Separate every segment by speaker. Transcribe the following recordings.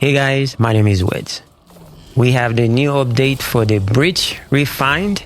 Speaker 1: Hey guys, my name is Weds. We have the new update for the Breach Refined,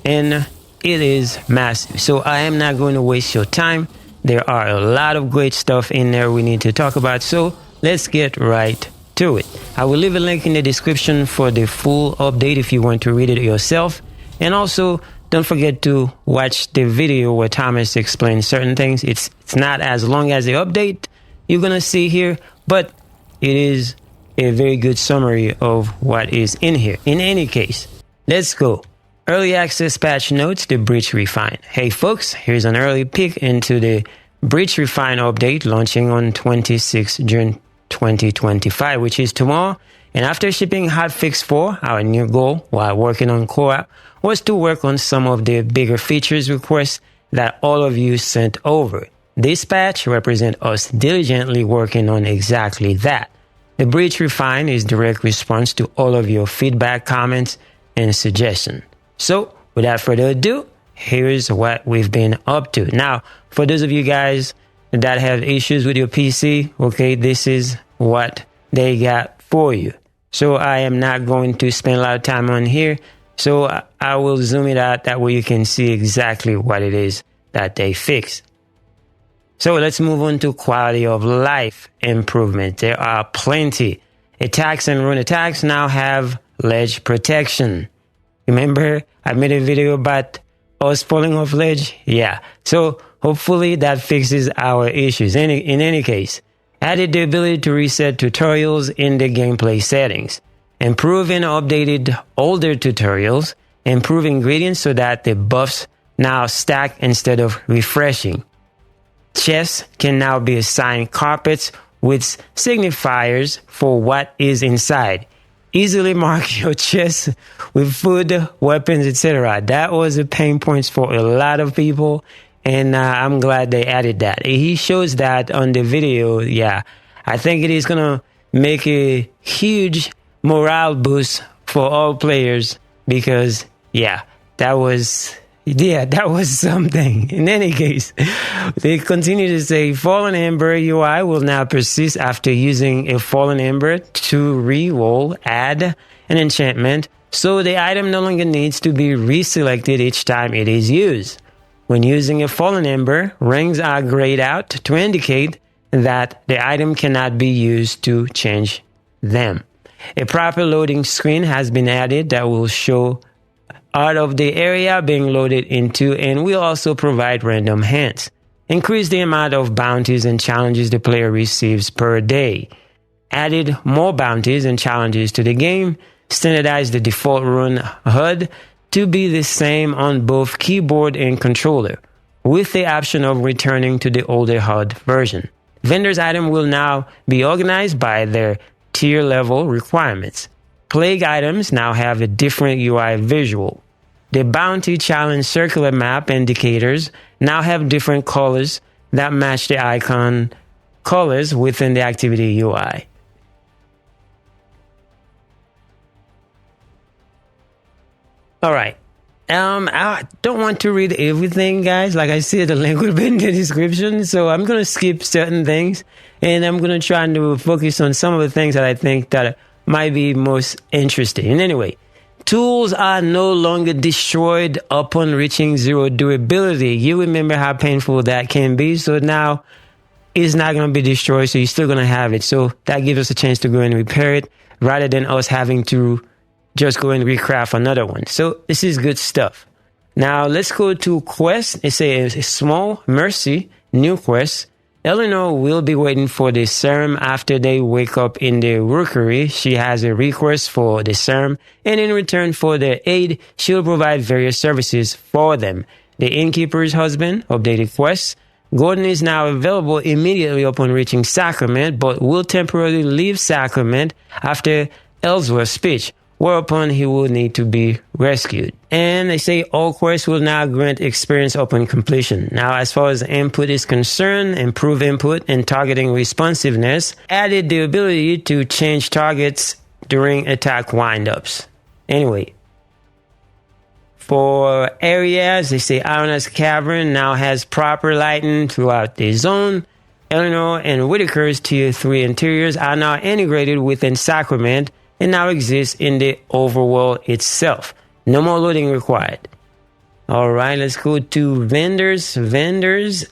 Speaker 1: and it is massive. So I am not going to waste your time. There are a lot of great stuff in there we need to talk about, so let's get right to it. I will leave a link in the description for the full update if you want to read it yourself. And also, don't forget to watch the video where Thomas explains certain things. It's not as long as the update you're going to see here, but it is a very good summary of what is in here. In any case, let's go. Early access patch notes, the Breach Refined. Hey folks, here's an early peek into the Breach Refined update launching on 26 June 2025, which is tomorrow. And after shipping Hotfix 4, our new goal while working on co-op was to work on some of the bigger features requests that all of you sent over. This patch represents us diligently working on exactly that. The Breach Refined is direct response to all of your feedback, comments, and suggestions. So, without further ado, here's what we've been up to. Now, for those of you guys that have issues with your PC, okay, this is what they got for you. So, I am not going to spend a lot of time on here. So, I will zoom it out. That way you can see exactly what it is that they fixed. So let's move on to quality of life improvement. There are plenty. Attacks and rune attacks now have ledge protection. Remember, I made a video about us falling off ledge? Yeah. So hopefully that fixes our issues. In any case, added the ability to reset tutorials in the gameplay settings. Improve and updated older tutorials. Improve ingredients so that the buffs now stack instead of refreshing. Chests can now be assigned carpets with signifiers for what is inside. Easily mark your chest with food, weapons, etc. That was a pain point for a lot of people, and I'm glad they added that. He shows that on the video. Yeah, I think it is going to make a huge morale boost for all players because, yeah, that was something. In any case, they continue to say Fallen Ember UI will now persist after using a Fallen Ember to re-roll, add an enchantment, so the item no longer needs to be reselected each time it is used. When using a Fallen Ember, rings are grayed out to indicate that the item cannot be used to change them. A proper loading screen has been added that will show out of the area being loaded into, and will also provide random hints. Increase the amount of bounties and challenges the player receives per day. Added more bounties and challenges to the game. Standardize the default rune HUD to be the same on both keyboard and controller, with the option of returning to the older HUD version. Vendors' item will now be organized by their tier level requirements. Plague items now have a different UI visual. The bounty challenge circular map indicators now have different colors that match the icon colors within the activity UI. All right. I don't want to read everything, guys. Like I said, the link will be in the description. So I'm going to skip certain things, and I'm going to try to focus on some of the things that I think that might be most interesting. And anyway, tools are no longer destroyed upon reaching 0 durability. You remember how painful that can be. So now it's not going to be destroyed. So you're still going to have it. So that gives us a chance to go and repair it rather than us having to just go and recraft another one. So this is good stuff. Now let's go to quest. It's a small mercy, new quest. Eleanor will be waiting for the serum after they wake up in the rookery. She has a request for the serum, and in return for their aid, she'll provide various services for them. The innkeeper's husband, updated quest. Gordon is now available immediately upon reaching Sacrament, but will temporarily leave Sacrament after Ellsworth's speech, whereupon he will need to be rescued. And they say all quests will now grant experience upon completion. Now, as far as input is concerned, improve input and targeting responsiveness, added the ability to change targets during attack windups. Anyway, for areas, they say Irona's Cavern now has proper lighting throughout the zone. Eleanor and Whitaker's Tier 3 interiors are now integrated within Sacrament and now exist in the overworld itself. No more loading required. Alright, let's go to vendors.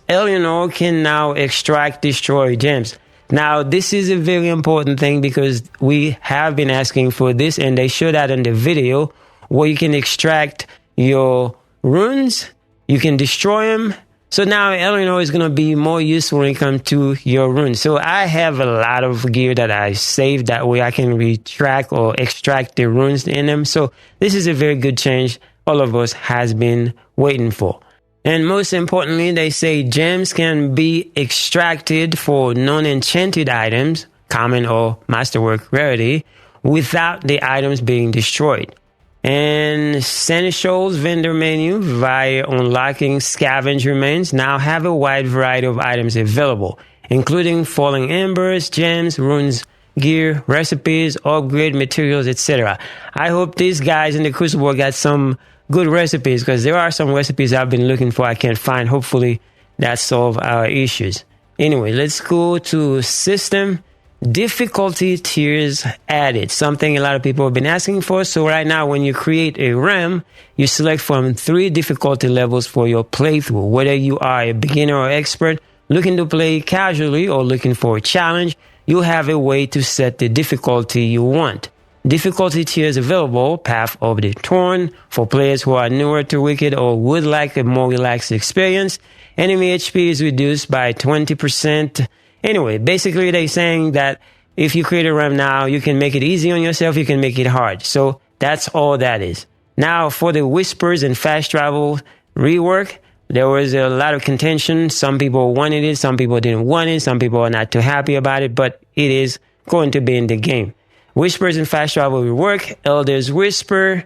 Speaker 1: Eleanor can now extract destroy gems. Now, this is a very important thing because we have been asking for this, and they showed that in the video where you can extract your runes, you can destroy them. So now Eleanor is going to be more useful when it comes to your runes. So I have a lot of gear that I saved. That way I can retract or extract the runes in them. So this is a very good change all of us has been waiting for. And most importantly, they say gems can be extracted for non-enchanted items, common or masterwork rarity, without the items being destroyed. And Seneschal's vendor menu via unlocking scavenge remains now have a wide variety of items available, including falling embers, gems, runes, gear, recipes, upgrade materials, etc. I hope these guys in the Crucible got some good recipes, because there are some recipes I've been looking for I can't find. Hopefully that solves our issues. Anyway, let's go to system. Difficulty tiers added, something a lot of people have been asking for. So right now, when you create a realm, you select from 3 difficulty levels for your playthrough. Whether you are a beginner or expert, looking to play casually or looking for a challenge, you have a way to set the difficulty you want. Difficulty tiers available: Path of the Torn for players who are newer to Wicked or would like a more relaxed experience. Enemy HP is reduced by 20%. Anyway, basically they're saying that if you create a realm now, you can make it easy on yourself, you can make it hard. So that's all that is. Now for the Whispers and Fast Travel rework, there was a lot of contention. Some people wanted it, some people didn't want it, some people are not too happy about it, but it is going to be in the game. Whispers and Fast Travel rework. Elder's Whisper.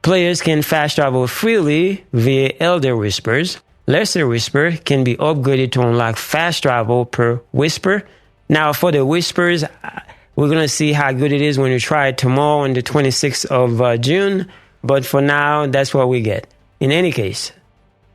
Speaker 1: Players can fast travel freely via Elder Whispers. Lesser Whisper can be upgraded to unlock fast travel per Whisper. Now for the Whispers, we're going to see how good it is when we try it tomorrow on the 26th of June. But for now, that's what we get. In any case,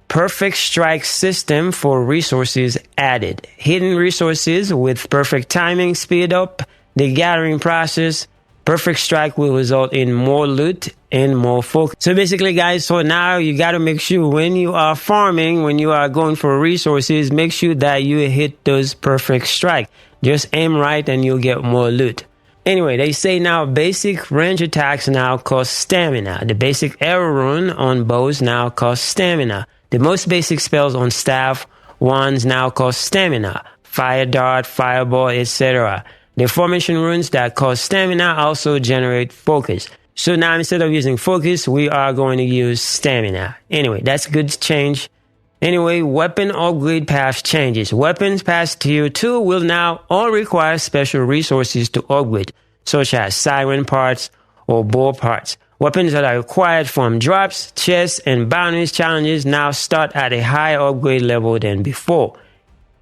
Speaker 1: Perfect Strike system for resources added. Hidden resources with perfect timing speed up the gathering process. Perfect Strike will result in more loot and more focus. So basically, guys, so now you got to make sure when you are farming, when you are going for resources, make sure that you hit those Perfect Strike. Just aim right and you'll get more loot. Anyway, they say now basic range attacks now cost stamina. The basic arrow rune on bows now cost stamina. The most basic spells on staff wands now cost stamina. Fire dart, fireball, etc. The formation runes that cost stamina also generate focus. So now instead of using focus, we are going to use stamina. Anyway, that's a good change. Anyway, weapon upgrade path changes. Weapons past tier 2 will now all require special resources to upgrade, such as siren parts or bow parts. Weapons that are required from drops, chests, and bounties challenges now start at a higher upgrade level than before.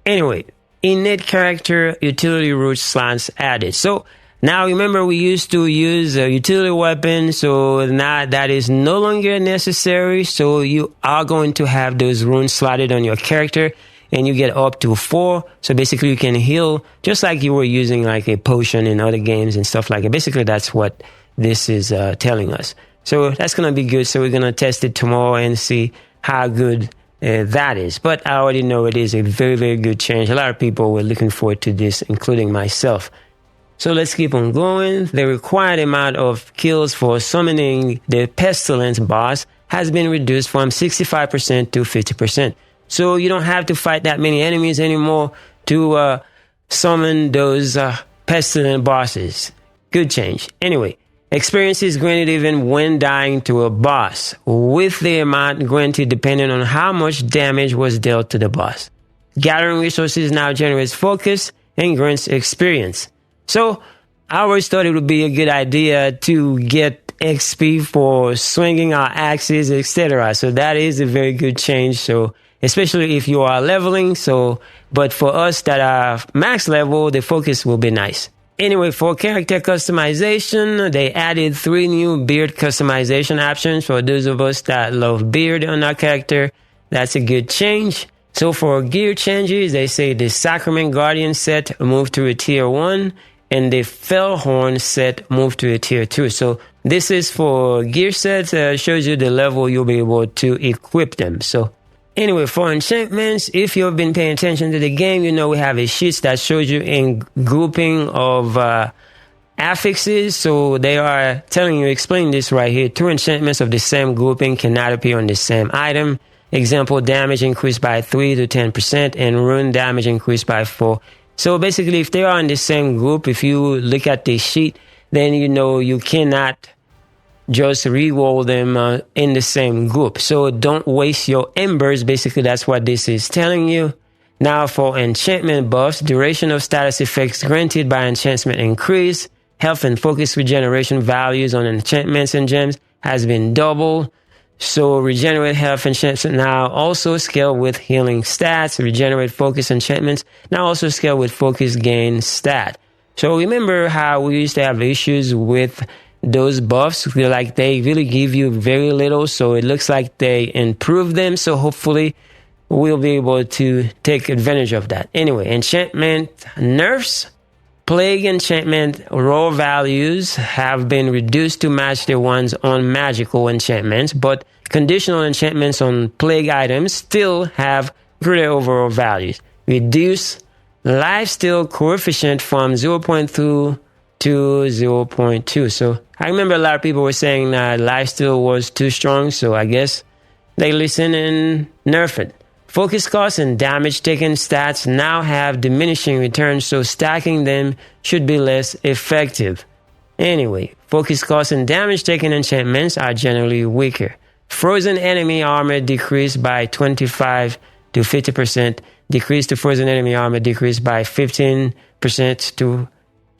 Speaker 1: Anyway, innate character utility root slots added. So now remember, we used to use a utility weapon, so now that is no longer necessary. So you are going to have those runes slotted on your character, and you get up to 4. So basically you can heal just like you were using like a potion in other games and stuff like that. Basically that's what this is telling us. So that's going to be good. So we're going to test it tomorrow and see how good that is. But I already know it is a very, very good change. A lot of people were looking forward to this, including myself. So let's keep on going. The required amount of kills for summoning the Pestilence boss has been reduced from 65% to 50%. So you don't have to fight that many enemies anymore to summon those Pestilent bosses. Good change. Anyway, experience is granted even when dying to a boss, with the amount granted depending on how much damage was dealt to the boss. Gathering resources now generates focus and grants experience. So I always thought it would be a good idea to get XP for swinging our axes, etc. So that is a very good change. So especially if you are leveling. So, but for us that are max level, the focus will be nice. Anyway, for character customization, they added 3 new beard customization options for those of us that love beard on our character. That's a good change. So for gear changes, they say the Sacrament Guardian set moved to a tier 1 and the Fellhorn set moved to a tier 2. So this is for gear sets, shows you the level you'll be able to equip them. So anyway, for enchantments, if you've been paying attention to the game, you know we have a sheet that shows you in grouping of affixes. So they are telling you, explain this right here. 2 enchantments of the same grouping cannot appear on the same item. Example, damage increased by 3 to 10% and rune damage increased by 4. So basically, if they are in the same group, if you look at the sheet, then you know you cannot just re-roll them in the same group. So don't waste your embers. Basically, that's what this is telling you. Now for enchantment buffs, duration of status effects granted by enchantment increase. Health and focus regeneration values on enchantments and gems has been doubled. So regenerate health enchantments now also scale with healing stats. Regenerate focus enchantments now also scale with focus gain stat. So remember how we used to have issues with those buffs? Like they really give you very little. So it looks like they improved them. So hopefully we'll be able to take advantage of that. Anyway, enchantment nerfs. Plague enchantment raw values have been reduced to match the ones on magical enchantments, but conditional enchantments on plague items still have greater overall values. Reduce lifesteal coefficient from 0.2 to 0.2. So I remember a lot of people were saying that lifesteal was too strong, so I guess they listen and nerf it. Focus costs and damage taken stats now have diminishing returns, so stacking them should be less effective. Anyway, focus costs and damage taken enchantments are generally weaker. Frozen enemy armor decreased by 25 to 50%. Decrease to frozen enemy armor decreased by 15% to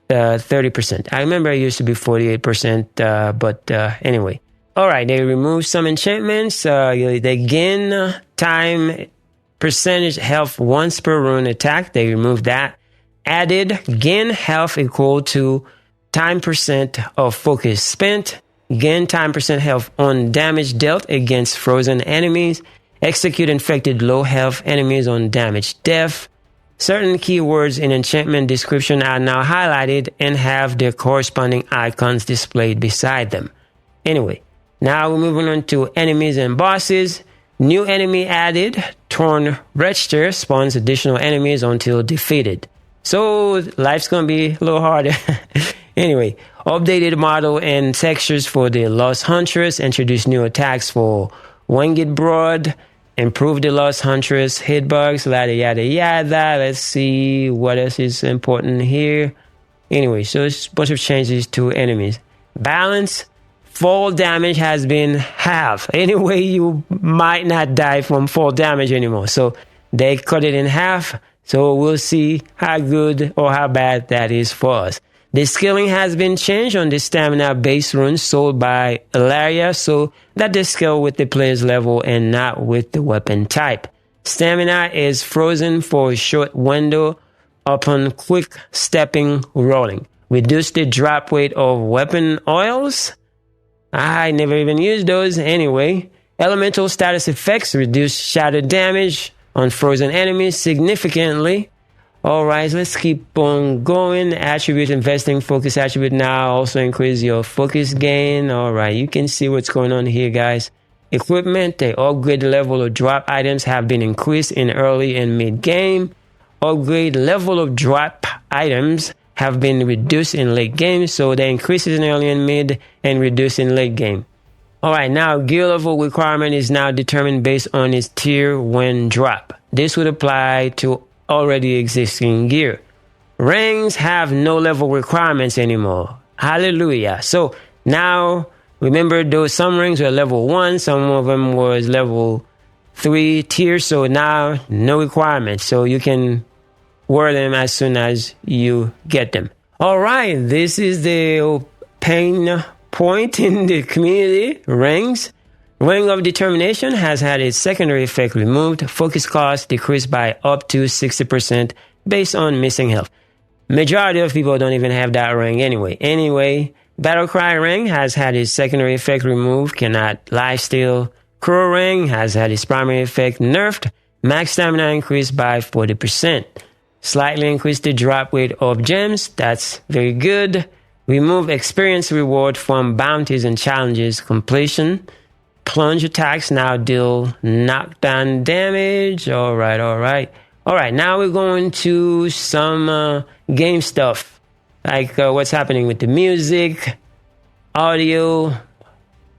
Speaker 1: 30%. I remember it used to be 48%, but anyway. All right, they removed some enchantments. They gain time percentage health once per rune attack. They removed that. Added gain health equal to time percent of focus spent. Gain time percent health on damage dealt against frozen enemies. Execute infected low health enemies on damage death. Certain keywords in enchantment description are now highlighted and have their corresponding icons displayed beside them. Anyway, now we're moving on to enemies and bosses. New enemy added. Torn Register spawns additional enemies until defeated. So life's gonna be a little harder. Anyway, updated model and textures for the Lost Huntress. Introduced new attacks for Winged Broad. Improved the Lost Huntress hitbugs. Yada yada yada. Let's see what else is important here. Anyway, so it's a bunch of changes to enemies. Balance. Fall damage has been halved. Anyway, you might not die from fall damage anymore. So they cut it in half. So we'll see how good or how bad that is for us. The scaling has been changed on the stamina base runes sold by Ilaria so that they scale with the player's level and not with the weapon type. Stamina is frozen for a short window upon quick stepping rolling. Reduce the drop rate of weapon oils. I never even used those. Anyway, elemental status effects reduce shadow damage on frozen enemies significantly. Alright, let's keep on going. Attribute investing, focus attribute now also increase your focus gain. Alright, you can see what's going on here, guys. Equipment, the upgrade level of drop items have been increased in early and mid game. Upgrade level of drop items have been reduced in late game, so they increases in early and mid and reduce in late game. Alright, now gear level requirement is now determined based on its tier when drop. This would apply to already existing gear. Rings have no level requirements anymore. Hallelujah. So now, remember those some rings were level 1, some of them was level 3 tier, so now no requirements. So you can wear them as soon as you get them. All right, this is the pain point in the community. Rings. Ring of Determination has had its secondary effect removed. Focus cost decreased by up to 60% based on missing health. Majority of people don't even have that ring anyway. Anyway, Battlecry Ring has had its secondary effect removed. Cannot lifesteal. Crow Ring has had its primary effect nerfed. Max stamina increased by 40%. Slightly increase the drop rate of gems. That's very good. Remove experience reward from bounties and challenges completion. Plunge attacks now deal knockdown damage. All right. Now we're going to some game stuff, like what's happening with the music, audio,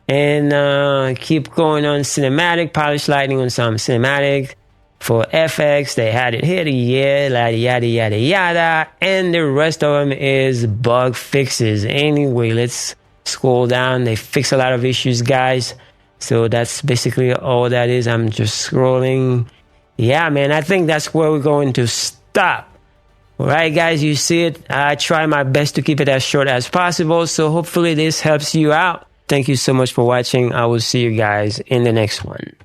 Speaker 1: and keep going on cinematic. Polish lightning on some cinematic. For FX, they had it here, yada, and the rest of them is bug fixes. Anyway, let's scroll down. They fix a lot of issues, guys. So that's basically all that is. I'm just scrolling. Yeah, man, I think that's where we're going to stop. All right, guys, you see it. I try my best to keep it as short as possible. So hopefully this helps you out. Thank you so much for watching. I will see you guys in the next one.